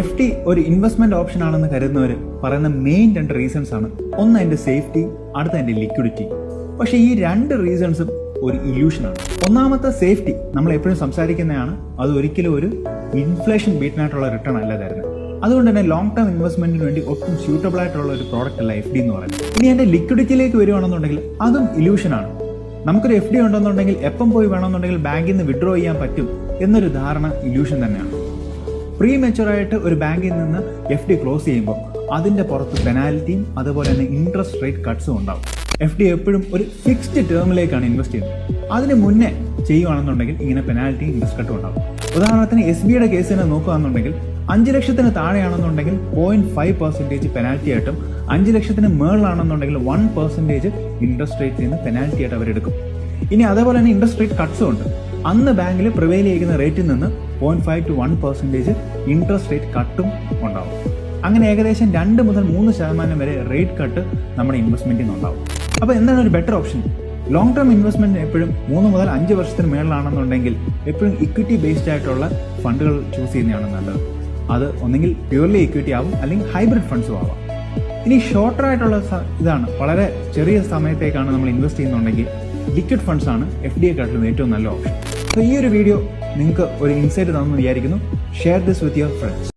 F D ഒരു investment option ആണെന്ന് കരുതുന്നവർ പറയുന്ന മെയിൻ 2 റീസൺസ് ആണ്. ഒന്ന് അതിന്റെ സേഫ്റ്റി, അടുത്ത അതിന്റെ ലിക്വിഡിറ്റി. പക്ഷേ ഈ 2 റീസൺസും ഒരു ഇല്യൂഷനാണ്. ഒന്നാമത്തെ സേഫ്റ്റി നമ്മൾ എപ്പോഴും സംസാരിക്കുന്നതാണ്. അത് ഒരിക്കലും ഒരു ഇൻഫ്ലേഷൻ ബീറ്റിനായിട്ടുള്ള റിട്ടേൺ അല്ല തരുന്നത്. അതുകൊണ്ട് തന്നെ ലോങ് ടേം ഇൻവെസ്റ്റ്മെന്റിന് വേണ്ടി ഒട്ടും സ്യൂട്ടബിൾ ആയിട്ടുള്ള ഒരു പ്രോഡക്റ്റ് അല്ല എഫ് ഡി എന്ന് പറയുന്നത്. ഇനി അതിന്റെ ലിക്വിഡിറ്റിയിലേക്ക് വരുവാണെന്നുണ്ടെങ്കിൽ അതും ഇല്യൂഷനാണ്. നമുക്കൊരു എഫ് ഡി ഉണ്ടെന്നുണ്ടെങ്കിൽ എപ്പം പോയി വേണമെന്നുണ്ടെങ്കിൽ ബാങ്കിൽ നിന്ന് വിഡ്രോ ചെയ്യാൻ പറ്റും എന്നൊരു ധാരണ ഇല്യൂഷൻ തന്നെയാണ്. പ്രീ മെച്ചുവർ ആയിട്ട് ഒരു ബാങ്കിൽ നിന്ന് എഫ് ഡി ക്ലോസ് ചെയ്യുമ്പോൾ അതിന്റെ പുറത്ത് പെനാൽറ്റിയും അതുപോലെ തന്നെ ഇൻട്രസ്റ്റ് റേറ്റ് കട്ട്സും ഉണ്ടാവും. എഫ് ഡി എപ്പോഴും ഒരു ഫിക്സ്ഡ് ടേമിലേക്കാണ് ഇൻവെസ്റ്റ് ചെയ്യുന്നത്. അതിന് മുന്നേ ചെയ്യുകയാണെന്നുണ്ടെങ്കിൽ ഇങ്ങനെ പെനാൽറ്റിയും ഇൻട്രസ്റ്റ് കട്ടും ഉണ്ടാവും. ഉദാഹരണത്തിന് എസ് ബിയുടെ കേസ് തന്നെ നോക്കുകയാണെന്നുണ്ടെങ്കിൽ 5 ലക്ഷത്തിന് താഴെയാണെന്നുണ്ടെങ്കിൽ 0.5% പെനാൽറ്റി ആയിട്ടും 5 ലക്ഷത്തിന് മേളിലാണെന്നുണ്ടെങ്കിൽ 1% ഇൻട്രസ്റ്റ് റേറ്റ് നിന്ന് പെനാൽറ്റി ആയിട്ട് അവരെടുക്കും. ഇനി അതേപോലെ തന്നെ ഇൻട്രസ്റ്റ് റേറ്റ് കട്ട്സും ഉണ്ട്. അന്ന് ബാങ്കിൽ പ്രിവെയിൽ ചെയ്യുന്ന റേറ്റിൽ നിന്ന് 0.5 to 1% ഇൻട്രസ്റ്റ് റേറ്റ് കട്ടും ഉണ്ടാവും. അങ്ങനെ ഏകദേശം 2 മുതൽ 3% വരെ റേറ്റ് കട്ട് നമ്മുടെ ഇൻവെസ്റ്റ്മെന്റിൽ നിന്നുണ്ടാവും. അപ്പോൾ എന്താണ് ഒരു better option? Long term investment എപ്പോഴും 3 മുതൽ 5 വർഷത്തിന് മേളിലാണെന്നുണ്ടെങ്കിൽ എപ്പോഴും ഇക്വിറ്റി ബേസ്ഡ് ആയിട്ടുള്ള ഫണ്ടുകൾ ചൂസ് ചെയ്യുന്നതാണ് നല്ലത്. അത് ഒന്നെങ്കിൽ പ്യൂർലി ഇക്വിറ്റി ആവും, അല്ലെങ്കിൽ ഹൈബ്രിഡ് ഫണ്ട്സും ആവാം. ഇനി ഷോർട്ടർ ആയിട്ടുള്ള ഇതാണ്, വളരെ ചെറിയ സമയത്തേക്കാണ് നമ്മൾ ഇൻവെസ്റ്റ് ചെയ്യുന്നുണ്ടെങ്കിൽ ലിക്വിഡ് ഫണ്ട്സ് ആണ് എഫ് ഡി യെക്കാട്ടിലും ഏറ്റവും നല്ല ഓപ്ഷൻ. അപ്പോൾ ഈ ഒരു വീഡിയോ നിങ്ങൾക്ക് ഒരു ഇൻസൈറ്റ് തന്നെന്ന് വിചാരിക്കുന്നു. Share this with your friends.